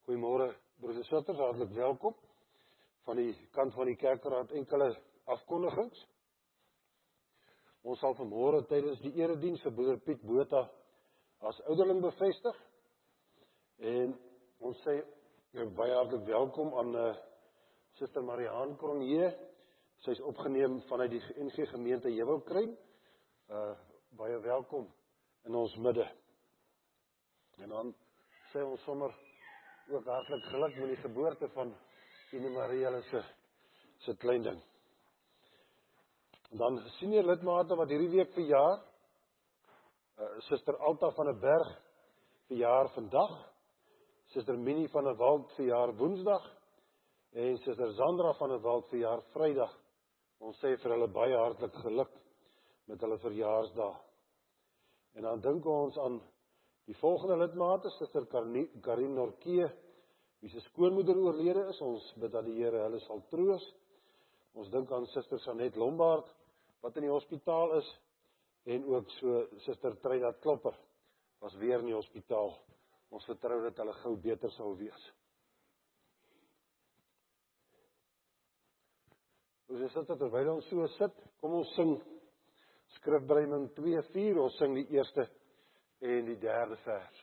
Goeiemôre, broers en susters, hartlik welkom. Van die kant van die kerkraad enkele afkondigings. Ons sal vanmôre tydens die erediens vir broeder Piet Botha as ouderling bevestig. En ons sê baie hartlik welkom aan Suster Mariaan Cronje. Sy is opgeneem vanuit die NG gemeente Heuwelkruin. Baie welkom in ons midde. En dan sê ons sommer ook hartlik geluk met die geboorte van Ine Marie se klein ding. En dan senior lidmate wat hierdie week verjaar, Suster Alta van der Berg verjaar vandag, Suster Minnie van der Walt verjaar Woensdag en Suster Sandra van der Walt verjaar Vrydag. Ons sê vir hulle baie hartlik geluk met hulle verjaarsdag. En dan dink ons aan die volgende lidmate, Suster Karin Norkee, wie se skoonmoeder oorlede is. Ons bid dat die Here hulle sal troos. Ons dink aan Suster Sanet Lombard, wat in die hospitaal is, en ook so Suster Trida Klopper, was weer in die hospitaal. Ons vertrou dat hulle gou beter sal wees. Dus is dit terwyl ons so sit, kom ons sing Skrifbreiding 2:4, ons sing die eerste en die derde vers.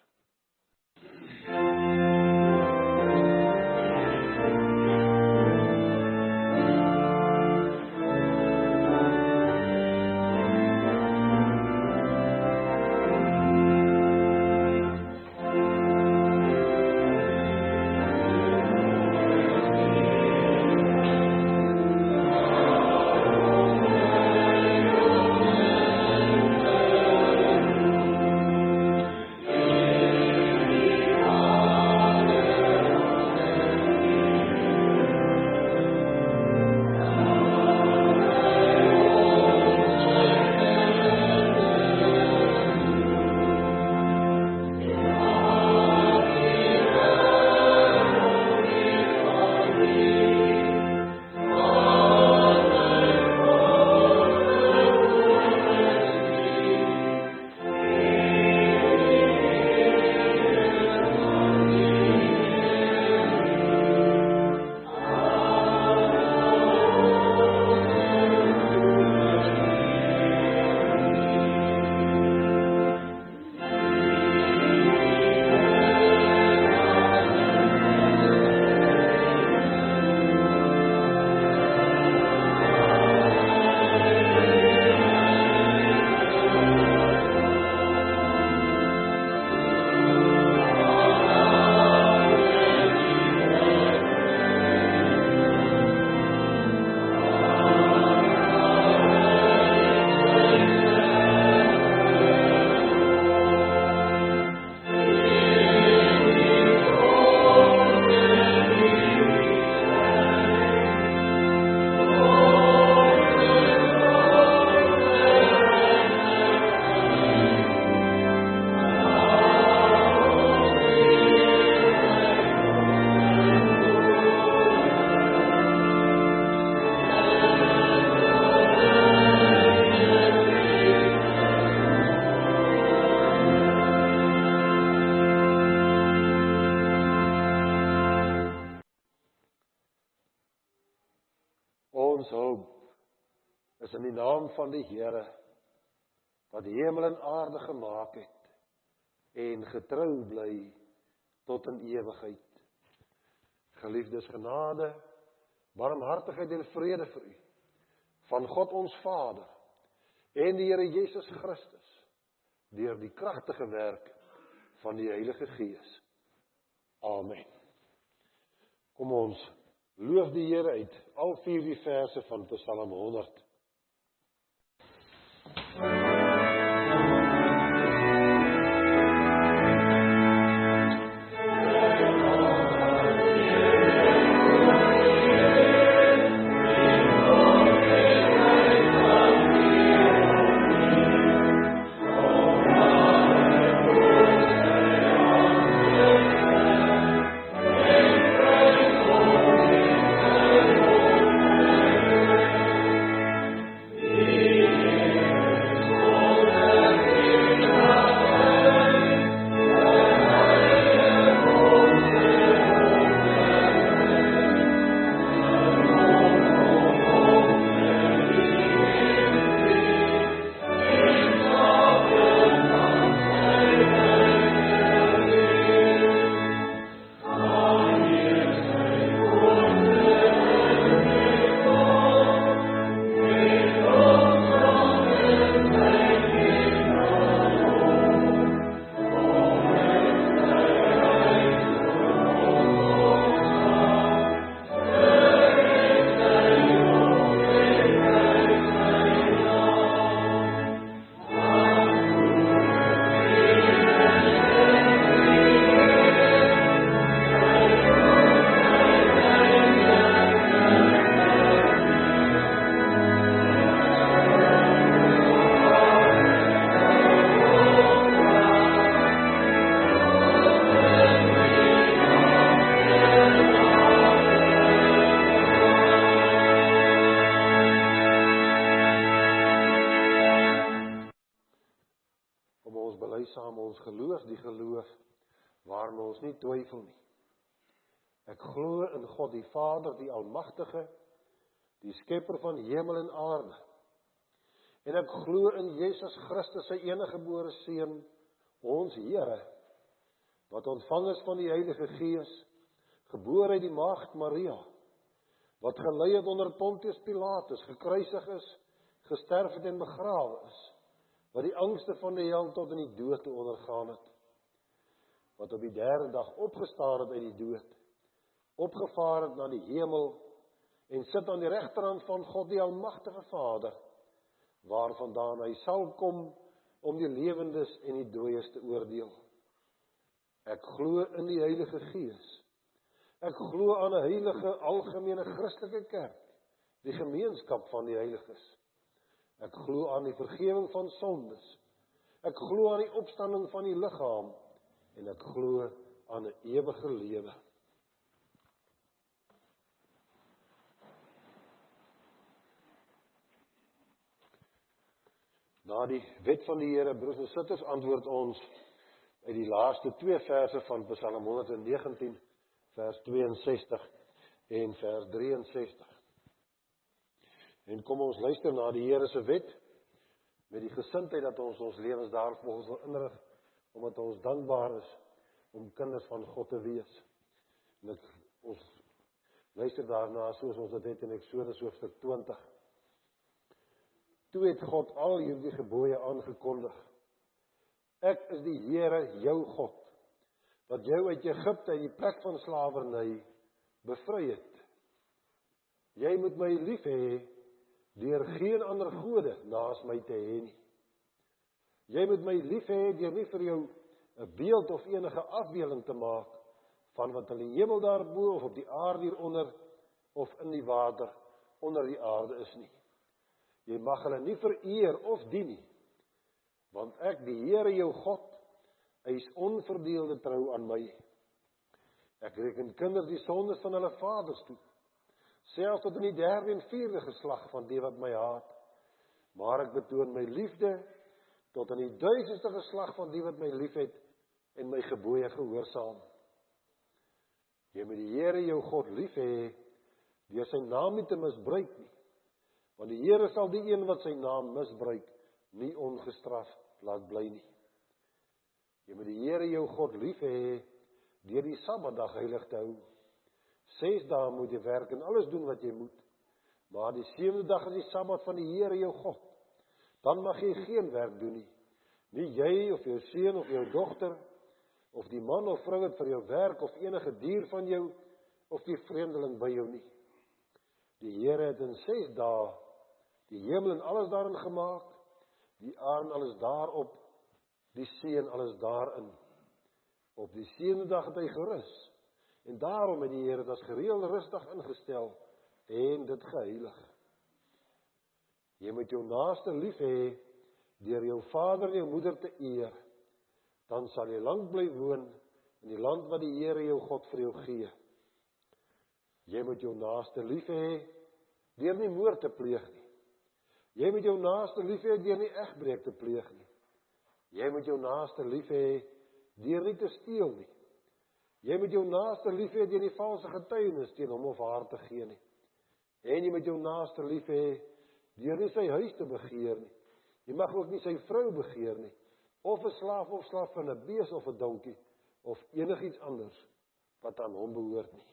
Ons hoop is in die naam van die Here, wat die hemel en aarde gemaak het en getrou bly tot in ewigheid. Geliefdes, genade, barmhartigheid en vrede vir u, van God ons Vader en die Here Jesus Christus, deur die kragtige werk van die Heilige Gees. Amen. Kom ons loof die Here uit al 4 die verse van Psalm 100. geloof die geloof waarin ons nie twyfel nie. Ek glo in God die Vader, die Almagtige, die Skepper van hemel en aarde. En ek glo in Jesus Christus, sy eniggebore Seun, ons Here, wat ontvang is van die Heilige Gees, gebore uit die maagd Maria, wat gelei het onder Pontius Pilatus, gekruisig is, gesterf het en begrawe is, wat die angste van die hel tot in die dood te ondergaan het, wat op die derde dag opgestaan het uit die dood, opgevaar het na die hemel, en sit aan die regterhand van God die Almagtige Vader, waarvandaan hy sal kom om die lewendes en die dooies te oordeel. Ek glo in die Heilige Gees. Ek glo aan 'n heilige, algemene Christelike kerk, die gemeenskap van die heiliges. Ek glo aan die vergifnis van sondes. Ek glo aan die opstanding van die liggaam, en ek glo aan 'n ewige lewe. Na die wet van die Here, broers en susters, antwoord ons uit die laaste 2 verse van Psalm 119, vers 62 en vers 63. En kom ons luister na die Here se wet, met die gesindheid dat ons ons lewens daarvolgens wil inrig, omdat ons dankbaar is om kinders van God te wees. En ons luister daarna soos ons dit het in Eksodus hoofstuk 20. Toe het God al hierdie gebooie aangekondig. Ek is die Here, jou God, wat jou uit Egipte, uit die plek van slawerny, bevry het. Jy moet my lief hê, deur geen ander gode naas my te hê nie. Jy moet my lief hê, deur nie vir jou 'n beeld of enige afbeelding te maak, van wat in die hemel daarbo, of op die aarde hieronder, of in die water onder die aarde is nie. Jy mag hulle nie vereer of dien nie, want ek, die Here jou God, eis onverdeelde trou aan my. Ek reken kinders die sondes van hulle vaders toe, selfs tot in die 3de en 4de geslag van die wat my haat. Maar ek betoon my liefde tot in die 1000ste geslag van die wat my liefhet en my gebooie gehoorsaam. Jy moet die Here jou God lief hê, deur sy naam nie te misbruik nie. Want die Here sal die een wat sy naam misbruik, nie ongestraf laat bly nie. Jy moet die Here jou God lief hê, deur die Sabbatdag heilig te hou. 6 dae moet jy werk en alles doen wat jy moet. Maar die 7de dag is die Sabbat van die Here jou God. Dan mag jy geen werk doen nie. Nie jy of jou seun of jou dogter, of die man of vrou wat vir jou werk, of enige dier van jou, of die vreemdeling by jou nie. Die Here het in 6 dae die hemel en alles daarin gemaak, die aarde en alles daarop, die see en alles daarin. Op die 7de dag het hy gerus, en daarom het die Here dit as gereelde rusdag ingestel, en dit geheilig. Jy moet jou naaste lief hê, deur jou vader en jou moeder te eer, dan sal jy lank bly woon, in die land wat die Here jou God vir jou gee. Jy moet jou naaste lief hê, deur nie moord te pleeg nie. Jy moet jou naaste lief hê, deur nie egbreek te pleeg nie. Jy moet jou naaste lief hê, deur nie te steel nie. Jy moet jou naaste lief hê, deur nie valse getuienis teen hom of haar te gee nie. En jy moet jou naaste lief hê, deur nie sy huis te begeer nie. Jy mag ook nie sy vrou begeer nie, of 'n slaaf of slaafin, 'n bees of 'n donkie, of enigiets anders wat aan hom behoort nie.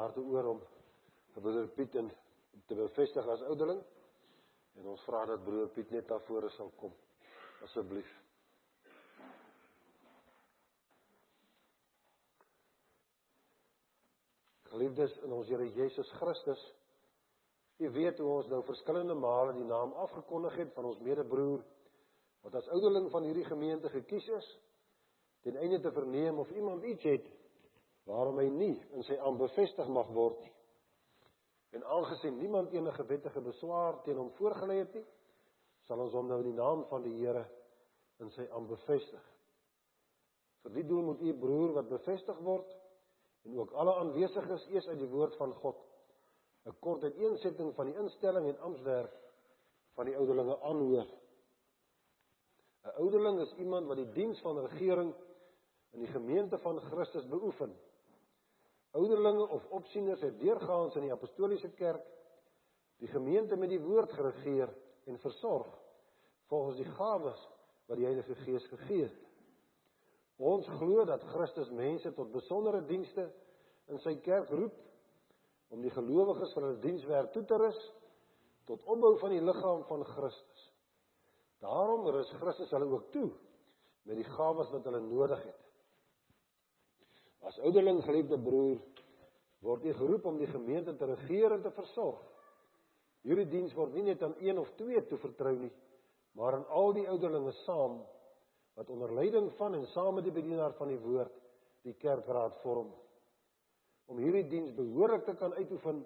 harte oor om broeder Piet te bevestig as ouderling. En ons vra dat broeder Piet net daar vore sal kom, asseblief. Geliefdes in ons Here Jesus Christus, u weet hoe ons nou verskillende male die naam afgekondig het van ons medebroer, wat as ouderling van hierdie gemeente gekies is, ten einde te verneem of iemand iets het, waarom hy nie in sy ambt bevestig mag word nie. En aangesien niemand enige wettige beswaar teen hom voorgelê het nie, sal ons hom nou in die naam van die Here in sy ambt bevestig. Vir die doel moet u broer wat bevestig word, en ook alle aanwesiges eers uit die woord van God, 'n kort uiteensetting van die instelling en amptswerk van die ouderlinge aanhoor. 'n Ouderling is iemand wat die diens van regering in die gemeente van Christus beoefen. Ouderlinge of opsieners het deurgaans in die apostoliese kerk die gemeente met die woord geregeer en versorg, volgens die gawes wat die Heilige Gees gegee het. Ons glo dat Christus mense tot besondere dienste in sy kerk roep, om die gelowiges van hulle dienswerk toe te rus, tot opbou van die liggaam van Christus. Daarom rus Christus hulle ook toe, met die gawes wat hulle nodig het. As ouderling, geliefde broer, word u geroep om die gemeente te regeer en te versorg. Hierdie diens word nie net aan een of twee toevertrou nie, maar aan al die ouderlinge saam, wat onder leiding van en saam met die bedienaar van die woord, die kerkraad vorm. Om hierdie diens behoorlik te kan uitoefen,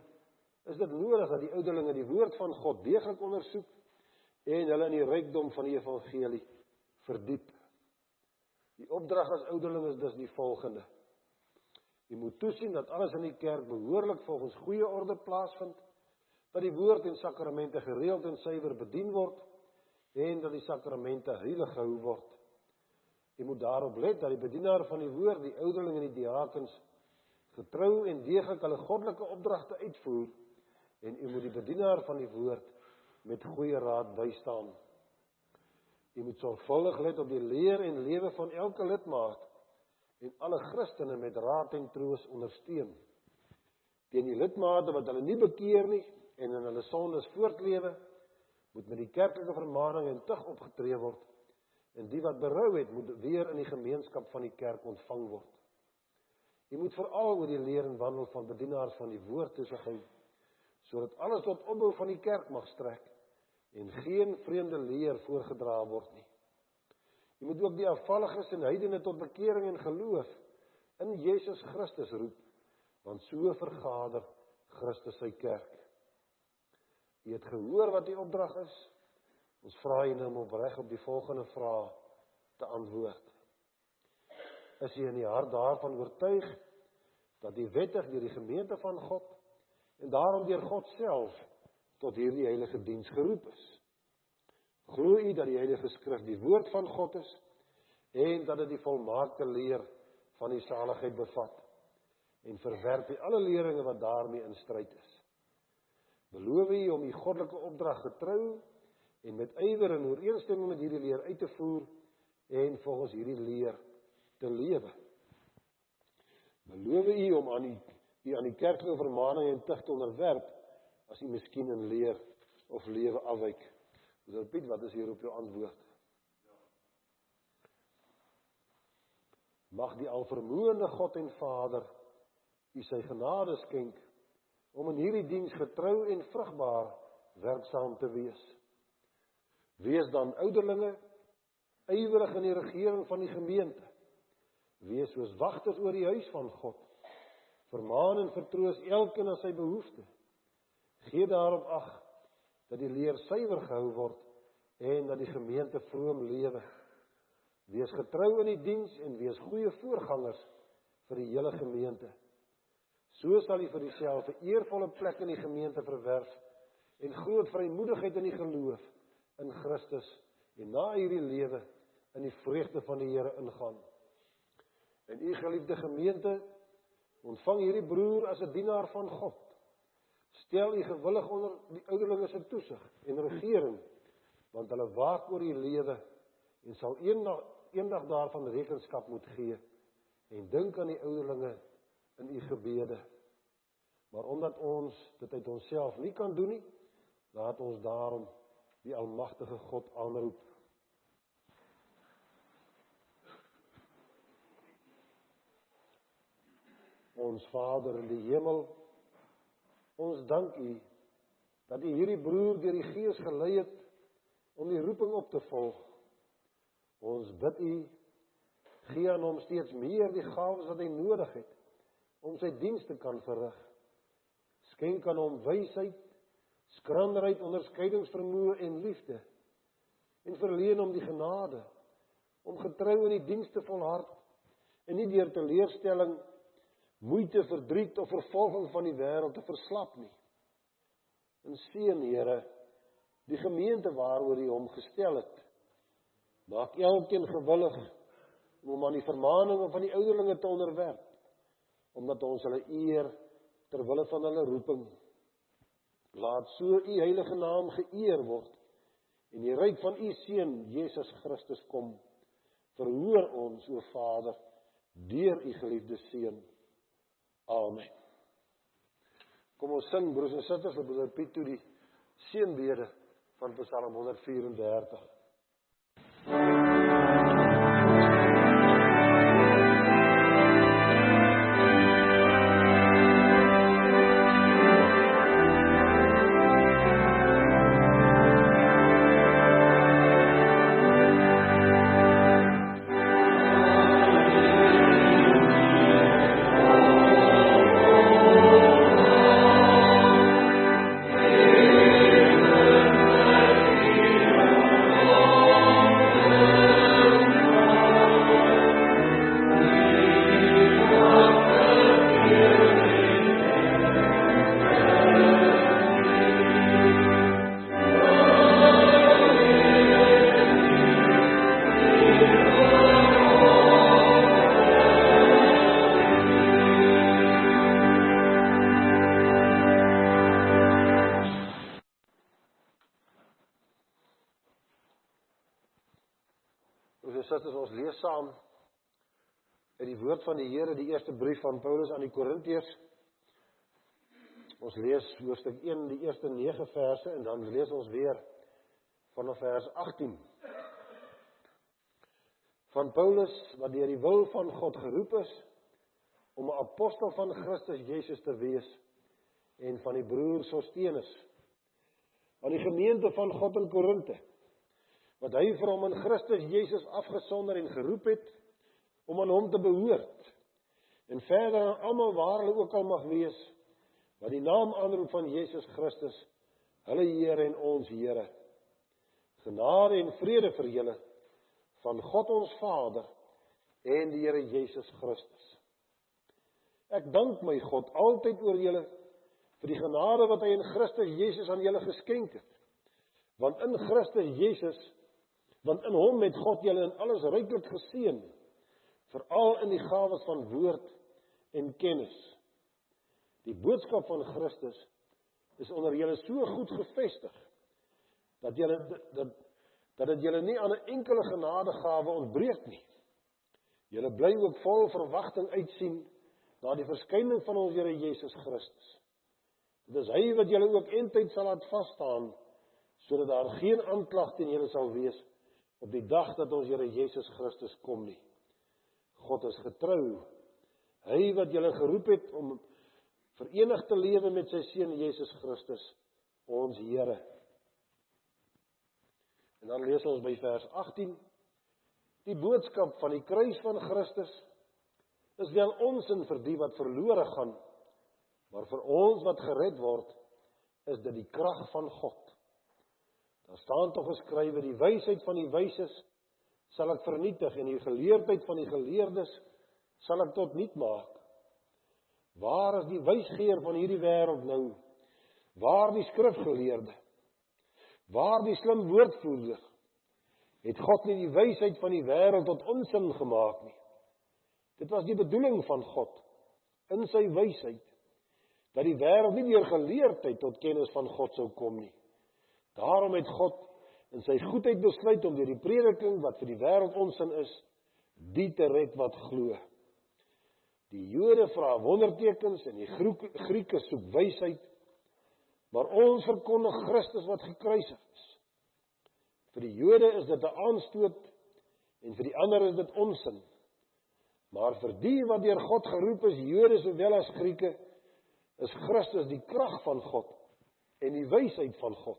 is dit nodig dat die ouderlinge die woord van God deeglik ondersoek en hulle in die rykdom van die evangelie verdiep. Die opdrag as ouderling is dus die volgende: u moet toesien dat alles in die kerk behoorlik volgens goeie orde plaasvind, dat die woord en sakramente gereeld en suiwer bedien word, en dat die sakramente heilig gehou word. U moet daarop let dat die bedienaar van die woord, die ouderling en die diakens, getrou en deeglik hulle goddelike opdragte uitvoer, en u moet die bedienaar van die woord met goeie raad bystaan. U moet sorgvuldig let op die leer en lewe van elke lidmaat, en alle Christene met raad en troos ondersteun. Teen die lidmate wat hulle nie bekeer nie, en in hulle sondes voortlewe, moet met die kerklike vermaning en tug opgetree word, en die wat berou het, moet weer in die gemeenskap van die kerk ontvang word. U moet veral oor die leer en wandel van bedienaars van die woord toesig hou, sodat alles tot opbou van die kerk mag strek, en geen vreemde leer voorgedra word nie. U moet ook die afvalliges en heidene tot bekering en geloof in Jesus Christus roep, want so vergader Christus sy kerk. U het gehoor wat die opdrag is. Ons vra u nou om opreg op die volgende vrae te antwoord. Is u in die hart daarvan oortuig dat u wettig deur die gemeente van God en daarom deur God self tot hierdie heilige diens geroep is? Glo u dat die Heilige Skrif die woord van God is en dat dit die volmaakte leer van die saligheid bevat, en verwerp u alle leringe wat daarmee in stryd is? Beloof u om u goddelike opdrag getrou en met ywer in ooreenstemming met hierdie leer uit te voer en volgens hierdie leer te lewe? Beloof u om aan die kerklike vermaning en tug te onderwerp as u miskien in leer of lewe afwyk? Broeder Piet, wat is hier op jou antwoord? Mag die alvermoënde God en Vader u sy genade skenk om in hierdie diens getrou en vrugbaar werksaam te wees. Wees dan ouderlinge, ywerig in die regering van die gemeente. Wees soos wagters oor die huis van God. Vermaan en vertroos elkeen na sy behoefte. Gee daarop ag dat die leer suiwer gehou word en dat die gemeente vroom lewe. Wees getrou in die diens en wees goeie voorgangers vir die hele gemeente. So sal u vir uself 'n eervolle plek in die gemeente verwerf en groot vrymoedigheid in die geloof in Christus en na hierdie lewe in die vreugde van die Here ingaan. En u geliefde gemeente, ontvang hierdie broer as 'n dienaar van God. Stel u gewillig onder die ouderlinge se toesig en regering, want hulle waak oor u lewe en sal eendag daarvan rekenskap moet gee. En dink aan die ouderlinge in u gebede. Maar omdat ons dit uit onsself nie kan doen nie, laat ons daarom die almagtige God aanroep. Ons Vader in die hemel, ons dank U dat U hierdie broer deur die Gees gelei het om die roeping op te volg. Ons bid U, gee aan hom steeds meer die gawes wat hy nodig het om sy diens te kan verrig. Skenk aan hom wysheid, skranderheid, onderskeidingsvermoë en liefde. En verleen hom die genade om getrou in die diens te volhard en nie deur teleurstelling, moeite, verdriet of vervolging van die wêreld te verslap nie. En seën, Here, die gemeente waaroor U hom gestel het. Maak elkeen gewillig om hom aan die vermaninge van die ouderlinge te onderwerp, omdat ons hulle eer ter wille van hulle roeping. Laat so U heilige naam geëer word en die ryk van U Seun Jesus Christus kom. Verhoor ons, o Vader, deur U geliefde Seun. Amen. Kom ons sing, broers en susters, op ons repeat toe die seënbede van Psalm 134. Ons lees saam uit die woord van die Here, die eerste brief van Paulus aan die Korintiërs. Ons lees hoofstuk 1, die eerste 9 verse, en dan lees ons weer vanaf vers 18. Van Paulus, wat deur die wil van God geroep is, om 'n apostel van Christus Jesus te wees, en van die broer Sostenus, aan die gemeente van God in Korinte, wat hy vir hom in Christus Jesus afgesonder en geroep het, om aan hom te behoort, en verder aan almal waar hulle ook al mag wees, wat die naam aanroep van Jesus Christus, hulle Here en ons Here. Genade en vrede vir julle, van God ons Vader, en die Here Jesus Christus. Ek dank my God altyd oor julle, vir die genade wat hy in Christus Jesus aan julle geskenk het, want in Christus Jesus, want in hom het God julle in alles ryklik geseën, veral in die gawes van woord en kennis. Die boodskap van Christus is onder julle so goed gevestig, dat dit julle nie aan 'n enkele genadegawe ontbreek nie. Julle bly ook vol verwagting uitsien na die verskyning van ons Here Jesus Christus. Dit is hy wat julle ook eintyd sal laat vasstaan, sodat daar geen aanklag teen julle sal wees op die dag dat ons Here Jesus Christus kom nie. God is getrou. Hy wat julle geroep het om verenig te lewe met sy Seun Jesus Christus, ons Here. En dan lees ons by vers 18. Die boodskap van die kruis van Christus is wel onsin vir die wat verlore gaan, maar vir ons wat gered word, is dit die krag van God. Daar staan tog geskrywe, die wysheid van die wyses sal ek vernietig, en die geleerdheid van die geleerdes sal ek tot niet maak. Waar is die wysgeer van hierdie wêreld nou? Waar die skrifgeleerde? Waar die slim woordvoerder? Het God nie die wysheid van die wêreld tot onsin gemaak nie? Dit was die bedoeling van God, in sy wysheid, dat die wêreld nie deur geleerdheid tot kennis van God sou kom nie. Daarom het God in sy goedheid besluit om deur die prediking wat vir die wêreld onsin is, die te red wat glo. Die Jode vra wondertekens en die Grieke soek wysheid, maar ons verkondig Christus wat gekruisig is. Vir die Jode is dit 'n aanstoot en vir die ander is dit onsin. Maar vir die wat deur God geroep is, Jode sowel as Grieke, is Christus die krag van God en die wysheid van God.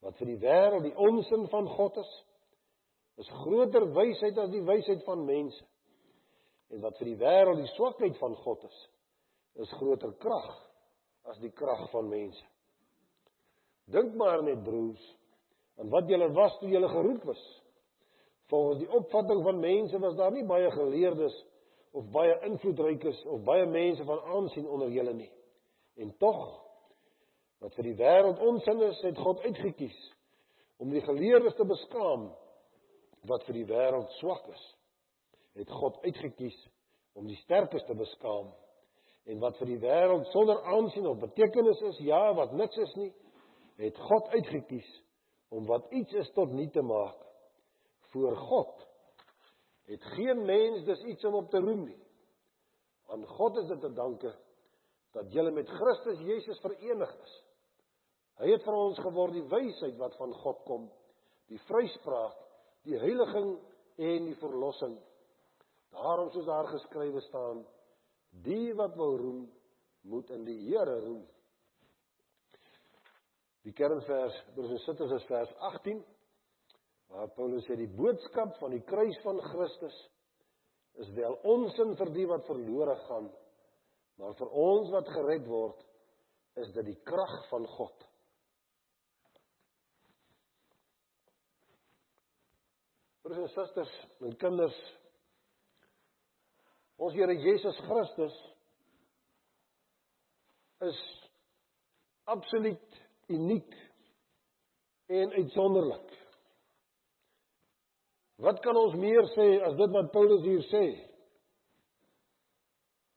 Wat vir die wêreld die onsin van God is groter wysheid as die wysheid van mense. En wat vir die wêreld die swakheid van God is groter krag as die krag van mense. Dink maar net, broers, aan wat julle was toe julle geroep is. Volgens die opvatting van mense was daar nie baie geleerdes of baie invloedrykes of baie mense van aansien onder julle nie. En tog, wat vir die wêreld onsin is, het God uitgekies om die geleerdes te beskaam. Wat vir die wêreld swak is, het God uitgekies om die sterkes te beskaam. En wat vir die wêreld sonder aansien of betekenis is, ja, wat niks is nie, het God uitgekies om wat iets is tot niet te maak. Voor God het geen mens dus iets om op te roem nie. Aan God is dit te danke dat julle met Christus Jesus verenig is. Hy het vir ons geword die wysheid wat van God kom, die vryspraak, die heiliging en die verlossing. Daarom soos daar geskrywe staan, die wat wil roem, moet in die Here roem. Die kernvers, broers en susters, is vers 18, waar Paulus sê, die boodskap van die kruis van Christus is wel onsin vir die wat verlore gaan, maar vir ons wat gered word, is dit die krag van God. Broers en susters, en kinders, ons Here Jesus Christus is absoluut uniek en uitsonderlik. Wat kan ons meer sê as dit wat Paulus hier sê?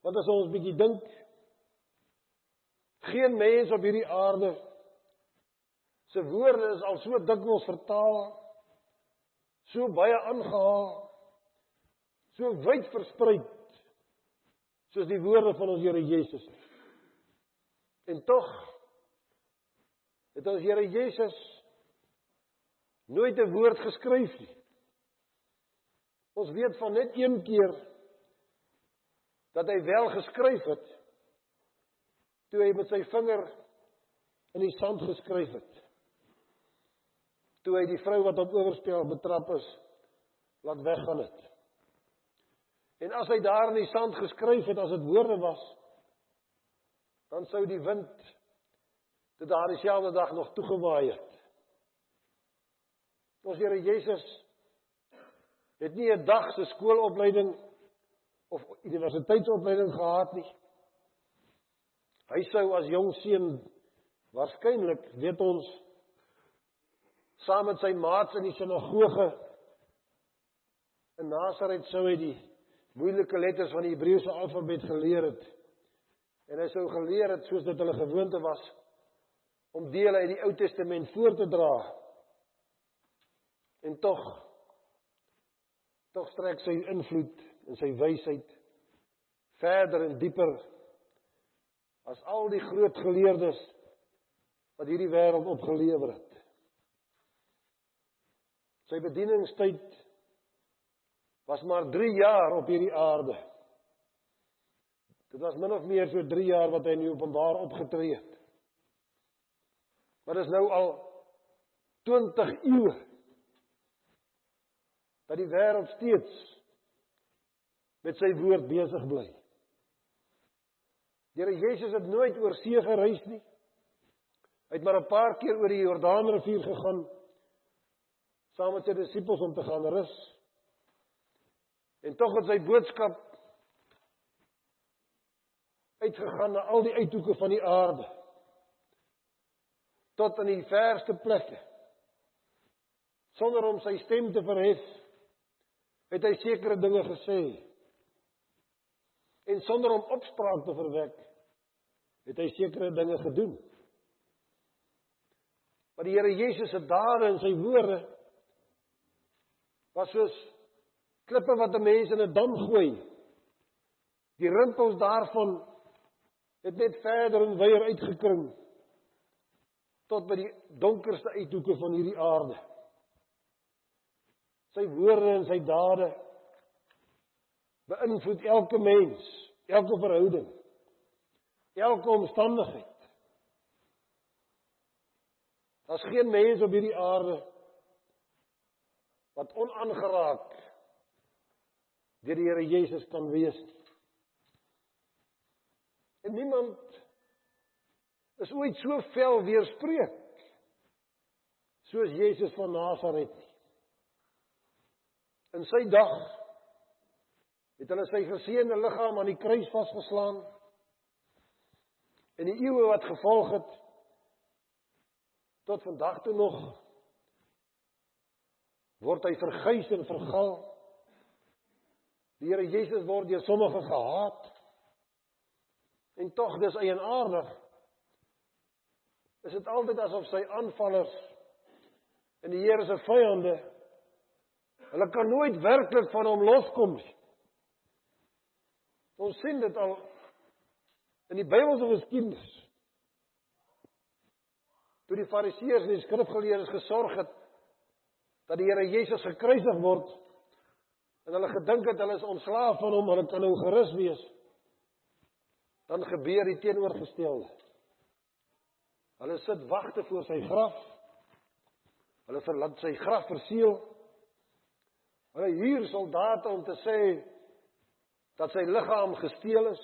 Wat as ons bietjie dink? Geen mens op hierdie aarde se woorde is al so dikwels vertaal, so baie aangehaal, so wyd versprei, soos die woorde van ons Here Jesus. En tog het ons Here Jesus nooit 'n woord geskryf nie. Ons weet van net een keer dat hy wel geskryf het, toe hy met sy vinger in die sand geskryf het. Toe hy die vrou wat op oorspel betrap is, laat weggaan het. En as hy daar in die sand geskryf het, as dit woorde was, dan sou die wind dit daar dieselfde dag nog toegewaai het. Ons Here Jesus het nie 'n dag se skoolopleiding of universiteitsopleiding gehad nie. Hy sou as jong seun waarskynlik, weet ons, saam met sy maats in die sinagoge in Nasaret sou hy die moeilike letters van die Hebreëse alfabet geleer het. En hy sou geleer het, soos dit hulle gewoonte was, om dele uit die Ou Testament voor te dra. En tog strek sy invloed en sy wysheid verder en dieper as al die groot geleerdes wat hierdie wêreld opgelewer het. Sy bedieningstyd was maar 3 jaar op hierdie aarde. Dit was min of meer so 3 jaar wat hy in die openbaar opgetree het. Maar dit is nou al 20 eeue dat die wêreld steeds met sy woord besig bly. Die Here Jesus het nooit oor see gereis nie. Hy het maar 'n paar keer oor die Jordaanrivier gegaan, saam met sy disippels om te gaan rus. En tog het sy boodskap uitgegaan na al die uithoeke van die aarde, tot in die verste plekke. Sonder om sy stem te verhef, het hy sekere dinge gesê. En sonder om opspraak te verwek, het hy sekere dinge gedoen. Maar die Here Jesus se dade en sy woorde was soos klippe wat 'n mens in 'n dam gooi. Die rimpels daarvan het net verder en weer uitgekring tot by die donkerste uithoeke van hierdie aarde. Sy woorde en sy dade beïnvloed elke mens, elke verhouding, elke omstandigheid. Daar's geen mens op hierdie aarde wat onaangeraak deur die Here Jesus kan wees nie. En niemand is ooit so fel weerspreek soos Jesus van Nasaret nie. In sy dag het hulle sy geseënde liggaam aan die kruis vasgeslaan. In die eeue wat gevolg het, tot vandag toe nog, word hy verguis en vergal. Die Here Jesus word deur sommige gehaat. En tog, dis eienaardig, is dit altyd asof sy aanvallers en die Here se vyande, hulle kan nooit werklik van hom loskom nie. Ons sien dit al in die Bybelse geskiedenis. Toe die Fariseërs en die skrifgeleerdes gesorg het dat die Here Jesus gekruisig word, en hulle gedink het hulle is ontslaaf van hom, hulle kan nou gerus wees, dan gebeur die teenoorgestelde. Hulle sit wagte voor sy graf, hulle laat sy graf verseël, hulle huur soldate om te sê dat sy liggaam gesteel is.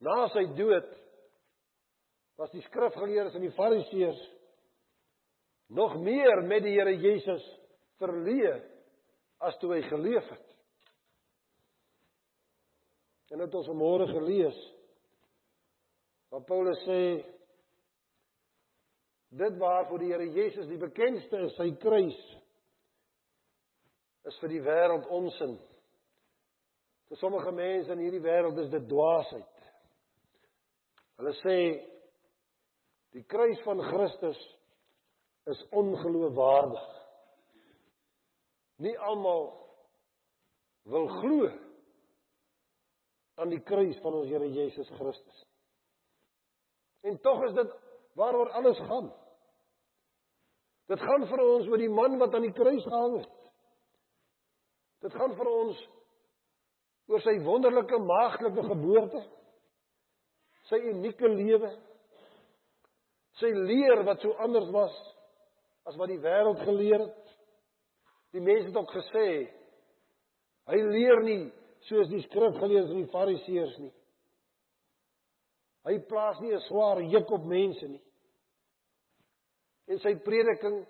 Na sy dood was die skrifgeleerdes en die Fariseërs nog meer met die Here Jesus verleë as toe hy geleef het. En het ons vanmôre gelees, wat Paulus sê, dit waarvoor die Here Jesus die bekendste is, sy kruis, is vir die wêreld onsin. Vir sommige mense in hierdie wêreld is dit dwaasheid. Hulle sê, die kruis van Christus is ongeloofwaardig. Nie almal wil glo aan die kruis van ons Here Jesus Christus. En tog is dit waaroor alles gaan. Dit gaan vir ons oor die man wat aan die kruis gehang het. Dit gaan vir ons oor sy wonderlike maagdelike geboorte, sy unieke lewe, sy leer wat so anders was as wat die wêreld geleer het. Die mense het ook gesê, hy leer nie soos die skrifgeleerdes en die Fariseërs nie. Hy plaas nie 'n swaar juk op mense nie. En sy prediking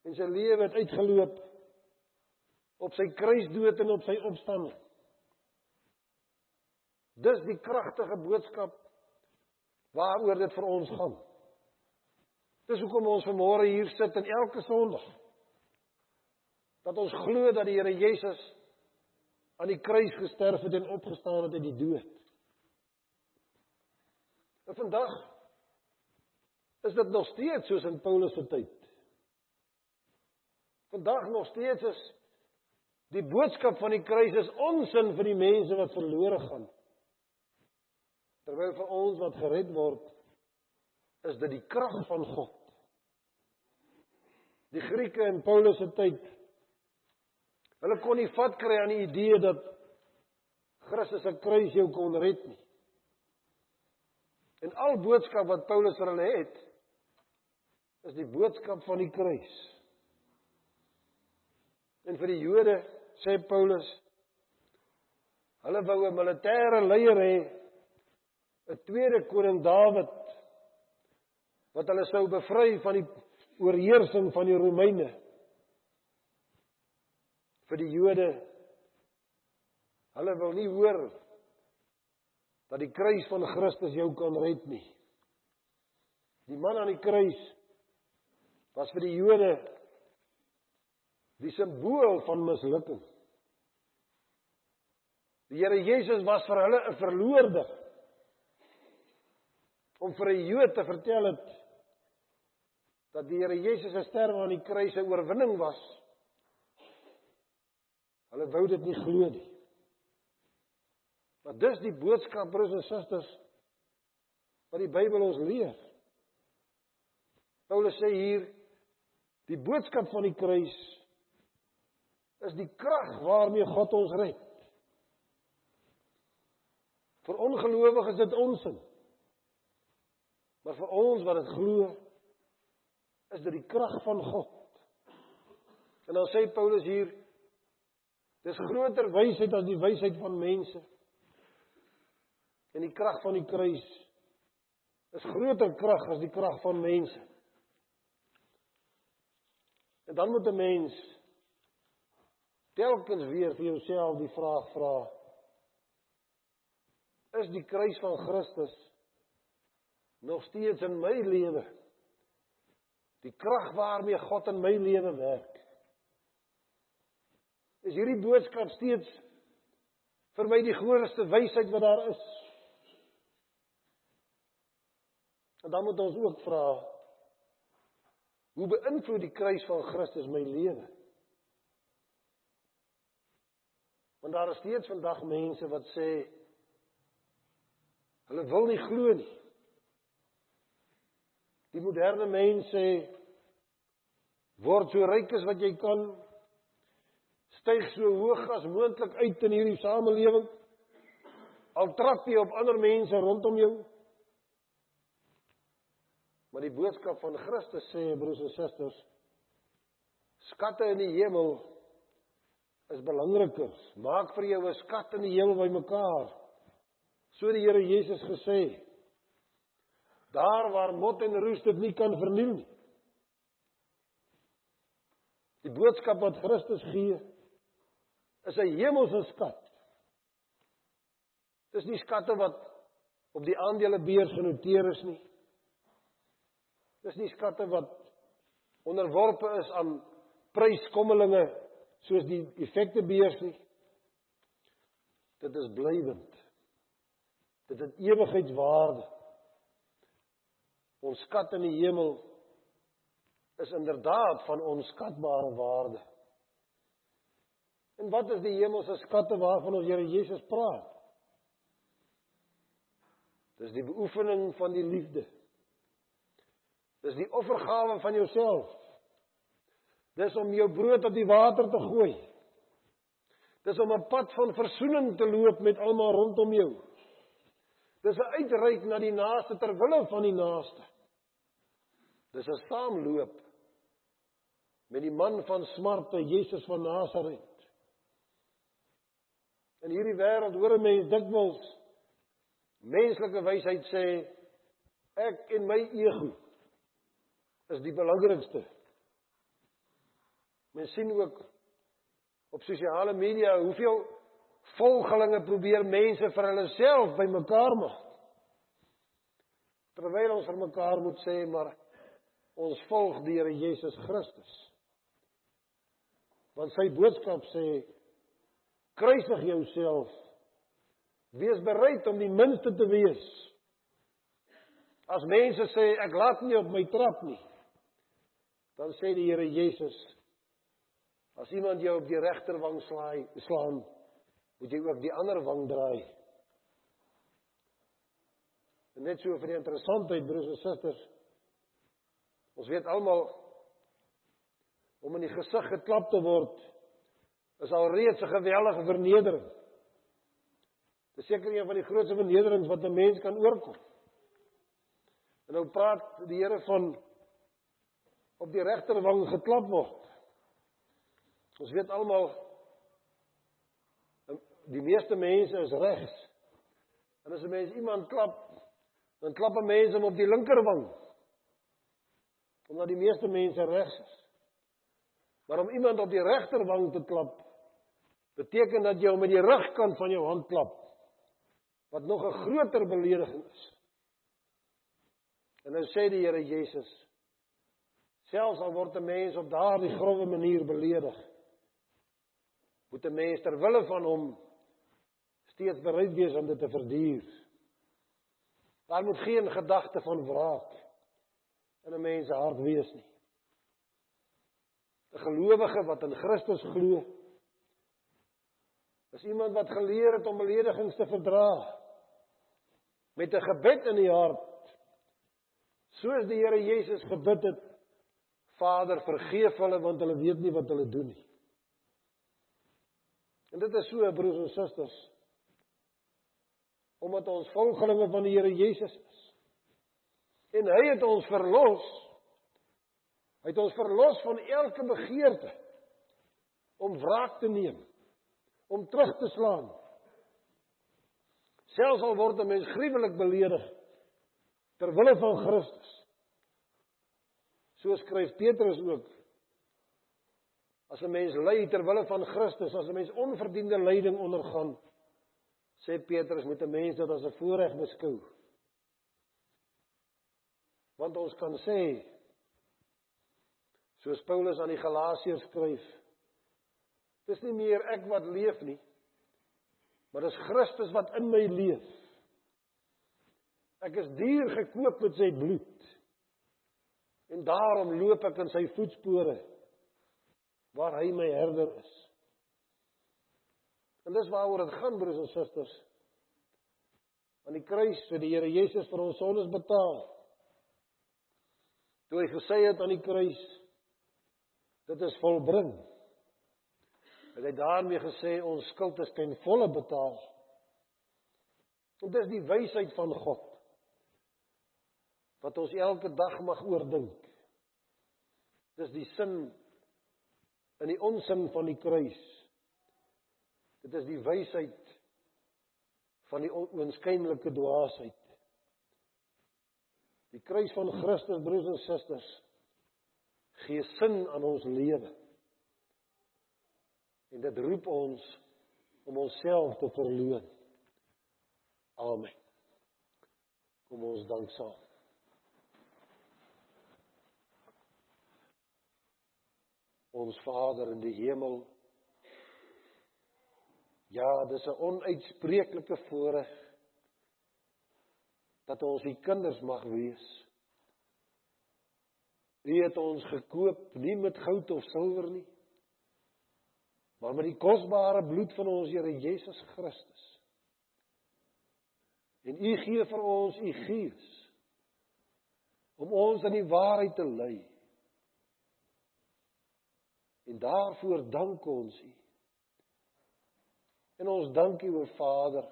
en sy lewe het uitgeloop op sy kruisdood en op sy opstanding. Dis die kragtige boodskap waaroor dit vir ons gaan. Dis hoekom ons vanmôre hier sit en elke Sondag, dat ons glo dat die Here Jesus aan die kruis gesterf het en opgestaan het uit die dood. En vandag is dit nog steeds soos in Paulus se tyd. Vandag nog steeds is die boodskap van die kruis is onsin vir die mense wat verlore gaan. Terwyl vir ons wat gered word, is dit die krag van God. Die Grieke in Paulus se tyd, hulle kon nie vat kry aan die idee dat Christus se kruis jou kon red nie. En al boodskap wat Paulus vir hulle het, is die boodskap van die kruis. En vir die Jode, sê Paulus, hulle wou 'n militêre leier hê, 'n tweede koning Dawid, wat hulle sou bevry van die oorheersing van die Romeine. Vir die Jode, hulle wil nie hoor dat die kruis van Christus jou kan red nie. Die man aan die kruis was vir die Jode die simbool van mislukking. Die Here Jesus was vir hulle 'n verloorde. Om vir 'n Jood te vertel het dat die Here Jesus se sterwe aan die kruis 'n oorwinning was. Hulle wou dit nie glo nie. Maar dis die boodskap, broers en susters, wat die Bybel ons leer. Paulus sê hier, die boodskap van die kruis is die krag waarmee God ons red. Vir ongelowiges is dit onsin. Maar vir ons wat dit glo, is dit die krag van God. En dan sê Paulus hier, dis groter wysheid as die wysheid van mense. En die krag van die kruis is groter krag as die krag van mense. En dan moet 'n mens telkens weer vir jouself die vraag vra, is die kruis van Christus nog steeds in my lewe die krag waarmee God in my lewe werk? Is hierdie boodskap steeds vir my die grootste wysheid wat daar is? En dan moet ons ook vra, hoe beïnvloed die kruis van Christus my lewe? Want daar is steeds vandag mense wat sê, hulle wil nie glo nie. Die moderne mens sê, word so ryk as wat jy kan, styg so hoog as moontlik uit in hierdie samelewing, al trap jy op ander mense rondom jou. Maar die boodskap van Christus sê, broers en susters, skatte in die hemel is belangriker. Maak vir jou 'n skat in die hemel bymekaar. So die Here Jesus gesê, daar waar mot en roes dit nie kan verniel nie. Die boodskap wat Christus gee, is 'n hemelse skat. Dis nie skatte wat op die aandelebeurs genoteer is nie. Dis nie skatte wat onderworpe is aan pryskommelinge soos die effektebeurs nie. Dit is blywend. Dit het ewigheidswaarde. Ons skat in die hemel is inderdaad van onskatbare waarde. En wat is die hemelse skatte waarvan ons Here Jesus praat? Dis die beoefening van die liefde. Dis die offergawe van jouself. Dis om jou brood op die water te gooi. Dis om 'n pad van versoening te loop met almal rondom jou. Dis 'n uitreik na die naaste ter wille van die naaste. Dis 'n saamloop met die man van smarte, Jesus van Nasaret. In hierdie wêreld hoor 'n mens dikwels menslike wysheid sê, ek en my ego is die belangrikste. Mens sien ook op sosiale media hoeveel volgelinge probeer mense vir hulle self bymekaar maak. Terwyl ons vir mekaar moet sê, maar ons volg die Here Jesus Christus. Want sy boodskap sê, kruisig jouself, wees bereid om die minste te wees. As mense sê, ek laat nie op my trap nie, dan sê die Here Jesus, as iemand jou op die regterwang slaan, moet jy ook die ander wang draai. En net so vir die interessantheid, broers en susters, ons weet almal, om in die gesig geklap te word, is al reeds 'n geweldige vernedering. Dit is seker een van die grootste vernederings wat 'n mens kan oorkom. En nou praat die Here van op die regterwang geklap word. Ons weet almal, die meeste mense is regs. En as 'n mens iemand klap, dan klap 'n mens hom op die linkerwang. Omdat die meeste mense regs is. Maar om iemand op die regterwang te klap, beteken dat jy hom met die rugkant van jou hand klap. Wat nog 'n groter belediging is. En nou sê die Here Jesus, selfs al word 'n mens op daardie grove manier beledig, moet 'n mens ter wille van hom steeds bereid wees om dit te verduur. Daar moet geen gedagte van wraak in 'n mens se hart wees nie. 'n Gelowige wat in Christus glo, is iemand wat geleer het om beledigings te verdra, met 'n gebed in die hart, soos die Here Jesus gebid het, Vader, vergeef hulle, want hulle weet nie wat hulle doen nie. En dit is so, broers en susters, omdat ons volgelinge van die Here Jesus is. En hy het ons verlos. Hy het ons verlos van elke begeerte om wraak te neem, om terug te slaan. Selfs al word 'n mens gruwelik beledig ter wille van Christus. So skryf Petrus ook. As 'n mens ly ter wille van Christus, as 'n mens onverdiende lyding ondergaan, sê Petrus, moet 'n mens dit as 'n voorreg beskou. Want ons kan sê, soos Paulus aan die Galasiërs skryf, dis nie meer ek wat leef nie, maar dis Christus wat in my leef. Ek is duur gekoop met sy bloed, en daarom loop ek in sy voetspore, waar hy my herder is. En dis waaroor dit gaan, broers en susters. Aan die kruis het die Here Jesus vir ons sondes betaal. Toe hy gesê het aan die kruis, dit is volbring, het hy daarmee gesê, ons skuld is ten volle betaal. En dit is die wysheid van God, wat ons elke dag mag oordink. Dit is die sin in die onsin van die kruis. Dit is die wysheid van die oënskynlike dwaasheid. Die kruis van Christus, broers en susters, gee sin aan ons lewe. En dit roep ons om onsself te verloon. Amen. Kom ons dank saam. Ons Vader in die hemel, ja, dis 'n onuitspreeklike voorreg dat ons U kinders mag wees. U het ons gekoop, nie met goud of silwer nie, maar met die kosbare bloed van ons Here Jesus Christus. En U gee vir ons U Gees, om ons in die waarheid te lei. En daarvoor dank ons U. En ons dank U, o Vader,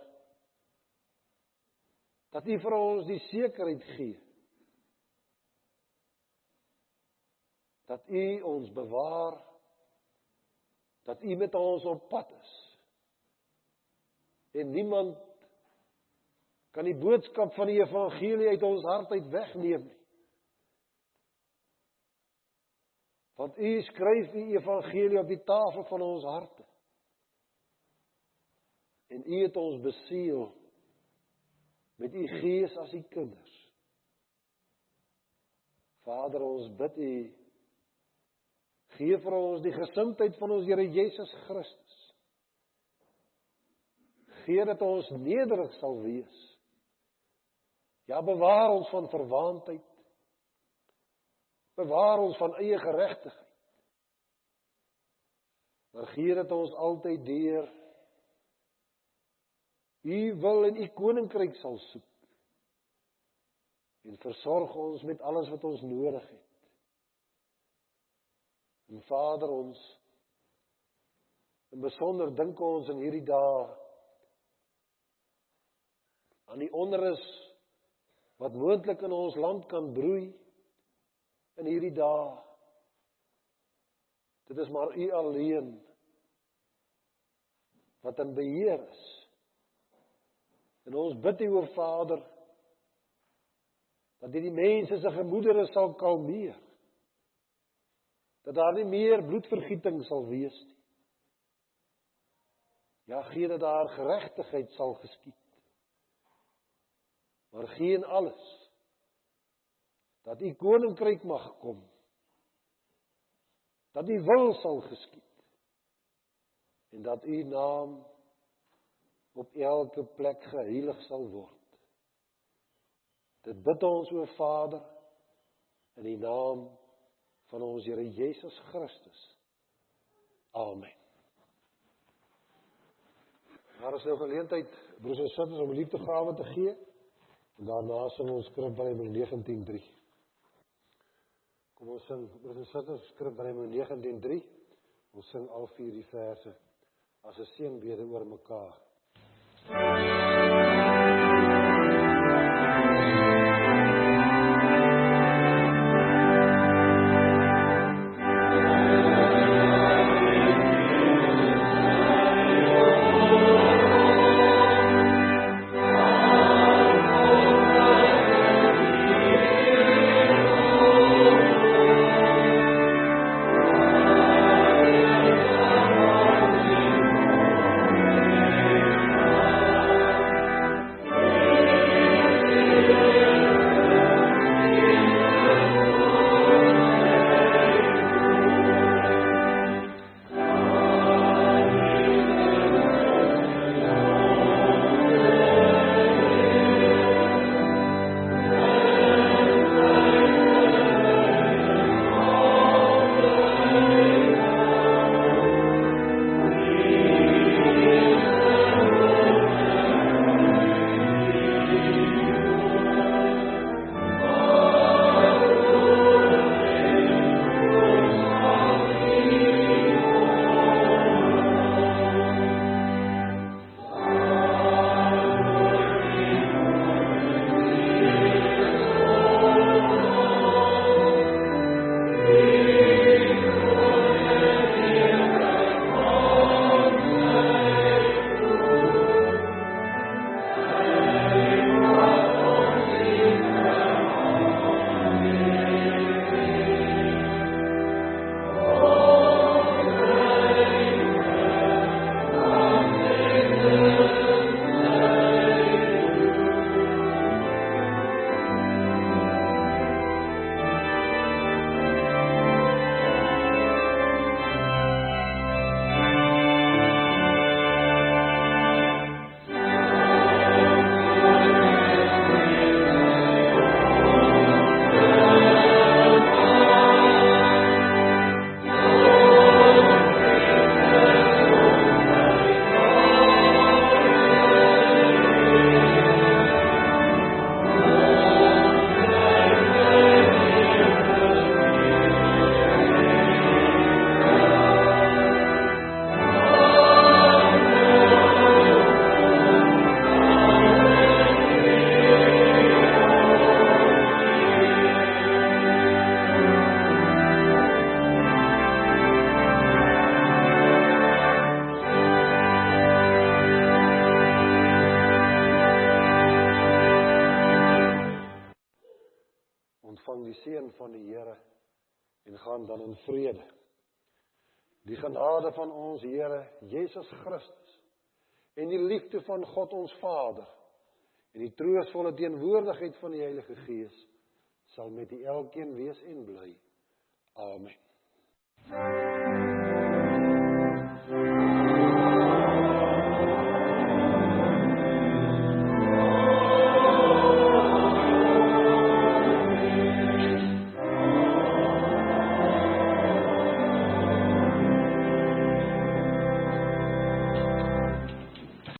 dat U vir ons die sekerheid gee, dat U ons bewaar, dat U met ons op pad is. En niemand kan die boodskap van die evangelie uit ons hart uit wegneem nie. Want U skryf die evangelie op die tafel van ons harte. En U het ons beseël met U Gees as U kinders. Vader, ons bid U, gee vir ons die gesindheid van ons Here Jesus Christus. Gee dat ons nederig sal wees. Ja, bewaar ons van verwaandheid. Bewaar ons van eie geregtigheid. Maar gee dat ons altyd deur U wil en U koninkryk sal soek. En versorg ons met alles wat ons nodig het. En Vader, ons in besonder dink ons in hierdie dae aan die onrus wat moontlik in ons land kan broei in hierdie dae. Dit is maar U alleen wat in beheer is. En ons bid U, o Vader, dat U die mense se gemoedere sal kalmeer. Dat daar nie meer bloedvergieting sal wees nie. Ja, gee dat daar geregtigheid sal geskied. Maar gee in alles dat U koninkryk mag kom. Dat U wil sal geskied. En dat U naam op elke plek geheilig sal word. Dit bid ons, o Vader, in die naam van ons Here Jesus Christus. Amen. Daar is nou geleentheid, broers en susters, om liefdegawe te gee. En daarna sing ons Skrifbreuke 19:3. Kom ons sing, broers en susters, Skrifbreuke 19:3. Ons sing al 4 die verse as 'n seënbede oor mekaar. Ontvang die seën van die Here en gaan dan in vrede. Die genade van ons Here Jesus Christus en die liefde van God ons Vader en die troostvolle teenwoordigheid van die Heilige Gees sal met u elkeen wees en bly. Amen.